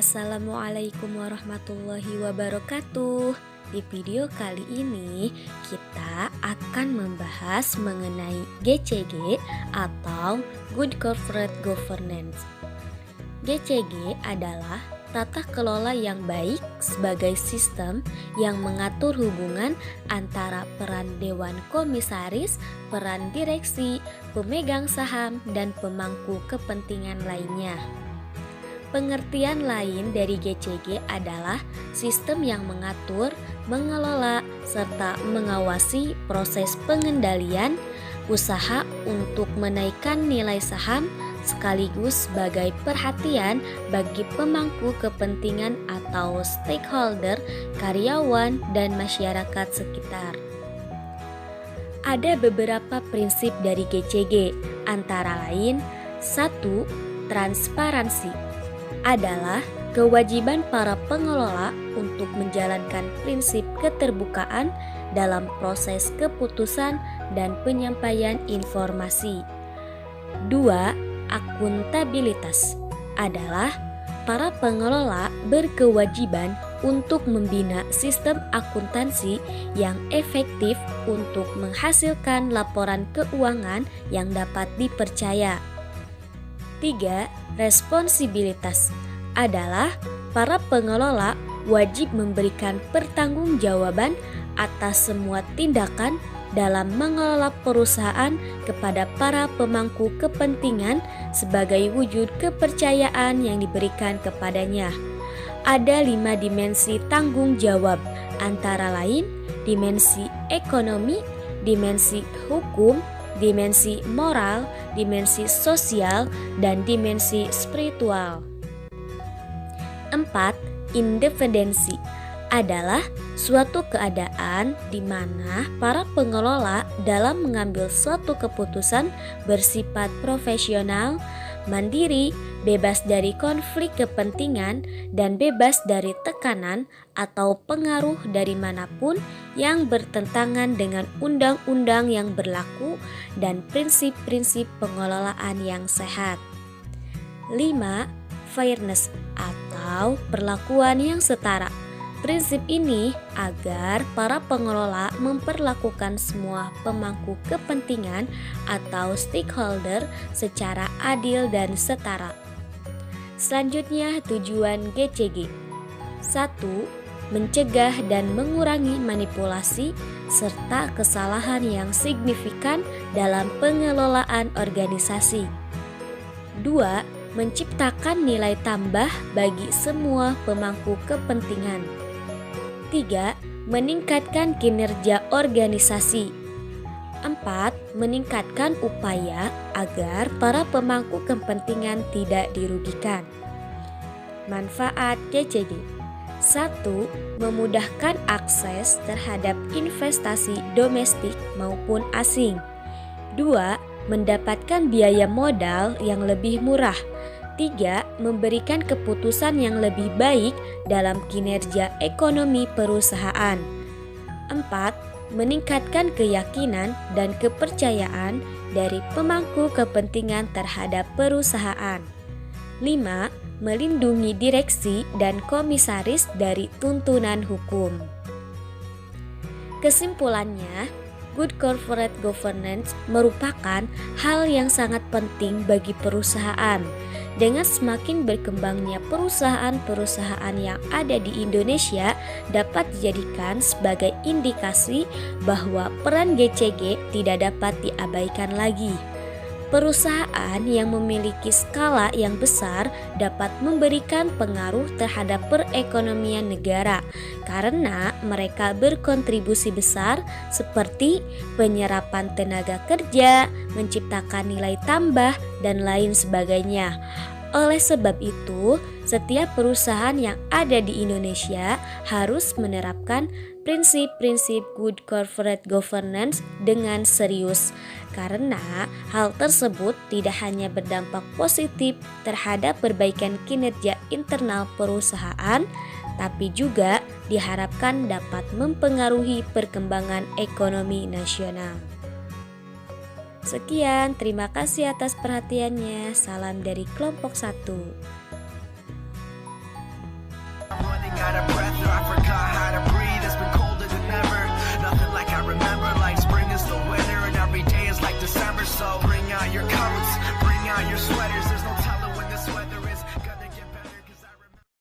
Assalamualaikum warahmatullahi wabarakatuh. Di video kali ini kita akan membahas mengenai GCG atau Good Corporate Governance. GCG adalah tata kelola yang baik sebagai sistem yang mengatur hubungan antara peran dewan komisaris, peran direksi, pemegang saham, dan pemangku kepentingan lainnya. Pengertian lain dari GCG adalah sistem yang mengatur, mengelola, serta mengawasi proses pengendalian usaha untuk menaikkan nilai saham sekaligus sebagai perhatian bagi pemangku kepentingan atau stakeholder, karyawan, dan masyarakat sekitar. Ada beberapa prinsip dari GCG, antara lain 1. Transparansi adalah kewajiban para pengelola untuk menjalankan prinsip keterbukaan dalam proses keputusan dan penyampaian informasi. 2. Akuntabilitas adalah para pengelola berkewajiban untuk membina sistem akuntansi yang efektif untuk menghasilkan laporan keuangan yang dapat dipercaya. 3. Responsibilitas adalah para pengelola wajib memberikan pertanggungjawaban atas semua tindakan dalam mengelola perusahaan kepada para pemangku kepentingan sebagai wujud kepercayaan yang diberikan kepadanya. Ada 5 dimensi tanggung jawab, antara lain dimensi ekonomi, dimensi hukum, dimensi moral, dimensi sosial, dan dimensi spiritual. 4. Independensi adalah suatu keadaan di mana para pengelola dalam mengambil suatu keputusan bersifat profesional, mandiri, bebas dari konflik kepentingan, dan bebas dari tekanan atau pengaruh dari manapun yang bertentangan dengan undang-undang yang berlaku dan prinsip-prinsip pengelolaan yang sehat. 5. Fairness atau perlakuan yang setara. Prinsip ini agar para pengelola memperlakukan semua pemangku kepentingan atau stakeholder secara adil dan setara. Selanjutnya, tujuan GCG. 1. Mencegah dan mengurangi manipulasi serta kesalahan yang signifikan dalam pengelolaan organisasi. 2. Menciptakan nilai tambah bagi semua pemangku kepentingan. 3. Meningkatkan kinerja organisasi. 4. Meningkatkan upaya agar para pemangku kepentingan tidak dirugikan. Manfaat GCG. 1. Memudahkan akses terhadap investasi domestik maupun asing. 2. Mendapatkan biaya modal yang lebih murah. 3. Memberikan keputusan yang lebih baik dalam kinerja ekonomi perusahaan. 4. Meningkatkan keyakinan dan kepercayaan dari pemangku kepentingan terhadap perusahaan. 5. Melindungi direksi dan komisaris dari tuntunan hukum. Kesimpulannya, Good Corporate Governance merupakan hal yang sangat penting bagi perusahaan. Dengan semakin berkembangnya perusahaan-perusahaan yang ada di Indonesia dapat dijadikan sebagai indikasi bahwa peran GCG tidak dapat diabaikan lagi. Perusahaan yang memiliki skala yang besar dapat memberikan pengaruh terhadap perekonomian negara karena mereka berkontribusi besar seperti penyerapan tenaga kerja, menciptakan nilai tambah, dan lain sebagainya. Oleh sebab itu, setiap perusahaan yang ada di Indonesia harus menerapkan prinsip-prinsip Good Corporate Governance dengan serius, karena hal tersebut tidak hanya berdampak positif terhadap perbaikan kinerja internal perusahaan, tapi juga diharapkan dapat mempengaruhi perkembangan ekonomi nasional. Sekian, terima kasih atas perhatiannya. Salam dari kelompok 1.